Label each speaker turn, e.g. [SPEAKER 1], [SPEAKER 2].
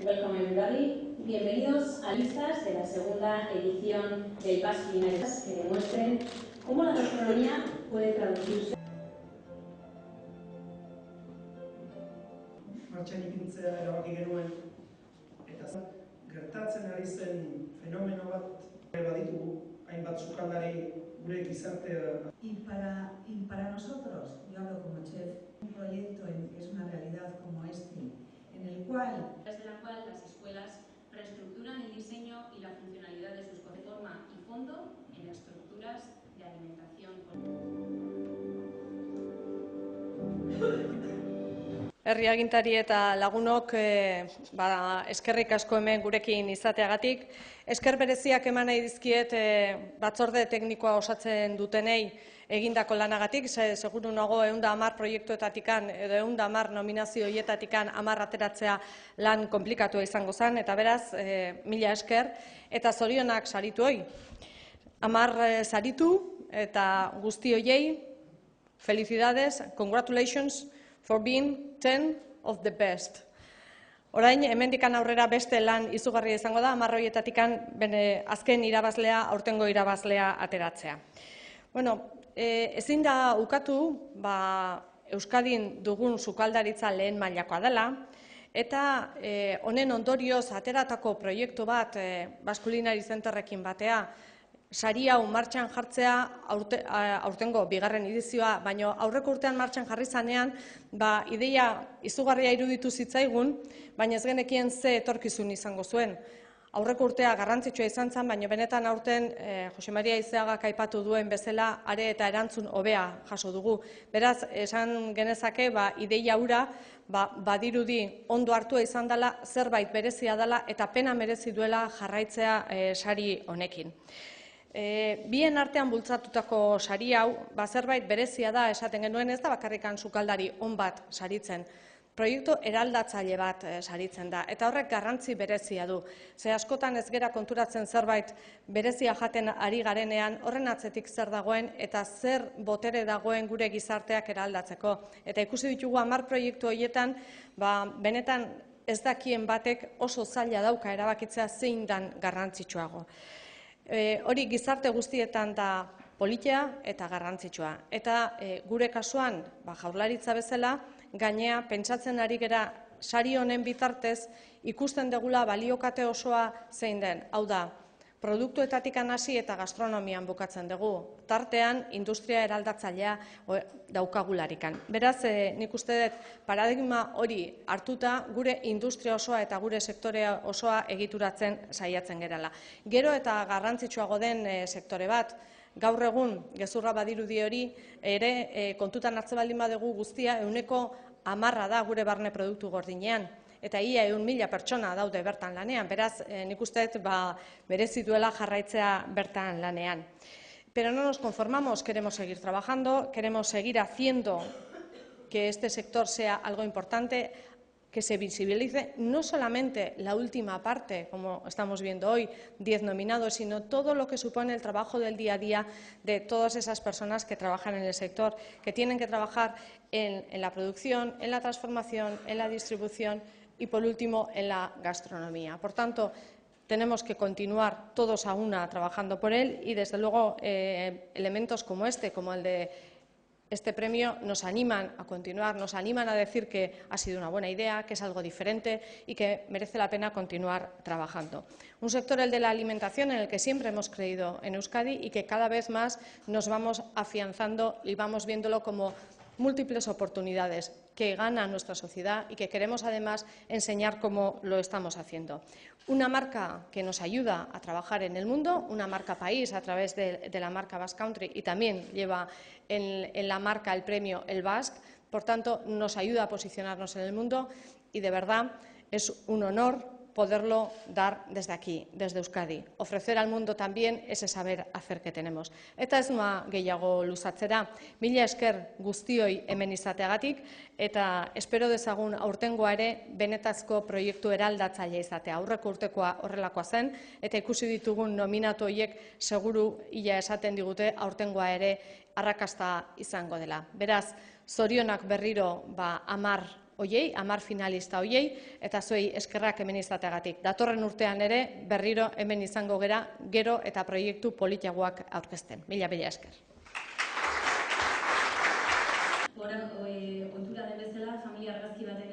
[SPEAKER 1] Welcome everybody. Bienvenidos a listas de la segunda edición del Basque Culinary que demuestren cómo la gastronomía puede traducirse.
[SPEAKER 2] Martxan ipintzea erabaki genuen, eta gertatzen ari zen fenomeno bat baditugu, hainbat sukaldari gure gizartea.
[SPEAKER 3] Y para nosotros, yo hablo como chef, un proyecto que es una realidad como este, en el cual...
[SPEAKER 1] Desde la cual las escuelas reestructuran el diseño y la funcionalidad de sus forma y fondo en estructuras de alimentación.
[SPEAKER 4] Herri agintari eta lagunok eskerrik asko hemen gurekin izateagatik. Esker bereziak eman nahi dizkiet batzorde teknikoa osatzen dutenei egindako lanagatik, seguru nago 110 proiektuetatikan edo 110 nominazio hietatikan 10 ateratzea lan komplikatua izango zen, eta beraz, mila esker, eta zorionak saritu hoi. 10 saritu eta guzti hoiei, felicidades, congratulations, for being 10 of the best. Orain, hemendikan aurrera beste lan izugarria izango da, 10 horietatikan azken irabazlea, aurtengo irabazlea ateratzea. Bueno, ezin da ukatu, Euskadin dugun sukaldaritza lehen mailakoa dela, eta honen ondorioz ateratako proiektu bat Basque Culinary Centerrekin batea, sari hau martxan jartzea aurtengo bigarren edizioa, baina aurreko urtean martxan jarri zanean, ideia izugarria iruditu zitzaigun, baina ez genekien ze etorkizun izango zuen. Aurreko urtea garrantzitsua izan zen, baina benetan aurten Jose Maria Izagak aipatu duen bezala are eta erantzun hobea jaso dugu. Beraz, esan genezake, ideia hura badirudi ondo hartua izan dela, zerbait berezia dela eta pena merezi duela jarraitzea sari honekin. Bien artean bultzatutako sari hau, zerbait berezia da esaten genuen, ez da bakarrikan sukaldari on bat saritzen. Proiektu eraldatzaile bat saritzen da, eta horrek garrantzi berezia du. Ze askotan ez gera konturatzen zerbait berezia jaten ari garenean, horren atzetik zer dagoen eta zer botere dagoen gure gizarteak eraldatzeko. Eta ikusi ditugu 10 proiektu horietan, benetan ez dakien batek oso zaila dauka erabakitzea zein dan garrantzitsuago. Hori gizarte guztietan da politia eta garrantzitsua. Eta gure kasuan, Jaurlaritza bezala, gainea pentsatzen ari gera sari honen bitartez ikusten degula baliokate osoa zein den. Hau da, produktuetatik hasi eta gastronomian bukatzen dugu. Tartean, industria eraldatzailea daukagularikan. Beraz, nik uste dut paradigma hori hartuta gure industria osoa eta gure sektorea osoa egituratzen saiatzen gerala. Gero eta garrantzitsuago den sektore bat, gaur egun gezurra badirudi hori ere kontutan hartzen baldin badugu guztia 10% da gure barne produktu gordinean. Eta ia 100.000 pertsona daude bertan lanean, beraz, nik uste dut merezi duela jarraitzea bertan lanean. Pero no nos conformamos, queremos seguir trabajando, queremos seguir haciendo que este sector sea algo importante, que se visibilice no solamente la última parte, como estamos viendo hoy, 10 nominados, sino todo lo que supone el trabajo del día a día de todas esas personas que trabajan en el sector, que tienen que trabajar en la producción, en la transformación, en la distribución y, por último, en la gastronomía. Por tanto, tenemos que continuar todos a una trabajando por él y, desde luego, elementos como como el de este premio, nos animan a continuar, nos animan a decir que ha sido una buena idea, que es algo diferente y que merece la pena continuar trabajando. Un sector, el de la alimentación, en el que siempre hemos creído en Euskadi y que cada vez más nos vamos afianzando y vamos viéndolo como múltiples oportunidades que gana nuestra sociedad y que queremos además enseñar cómo lo estamos haciendo. Una marca que nos ayuda a trabajar en el mundo, una marca país a través de la marca Basque Country y también lleva en la marca el premio El Basque, por tanto nos ayuda a posicionarnos en el mundo y de verdad es un honor poderlo dar desde aquí, desde Euskadi, ofrecer al mundo también ese saber hacer que tenemos. Eta ez noa gehiago luzatzera, mila esker guztioi hemen izateagatik, eta espero dezagun aurtengoa ere benetazko proiektu eraldatzaile izatea. Aurreko urtekoa horrelakoa zen, eta ikusi ditugun nominatu horiek seguru ia esaten digute aurtengoa ere arrakasta izango dela. Beraz, zorionak berriro 10 hoiei, 10 finalista hoiei, eta zuei eskerrak hemen izateagatik. Datorren urtean ere berriro hemen izango gera gero eta proiektu politiagoak aurkezten. Mila esker.
[SPEAKER 1] Kontura den bezala, familia argazki baten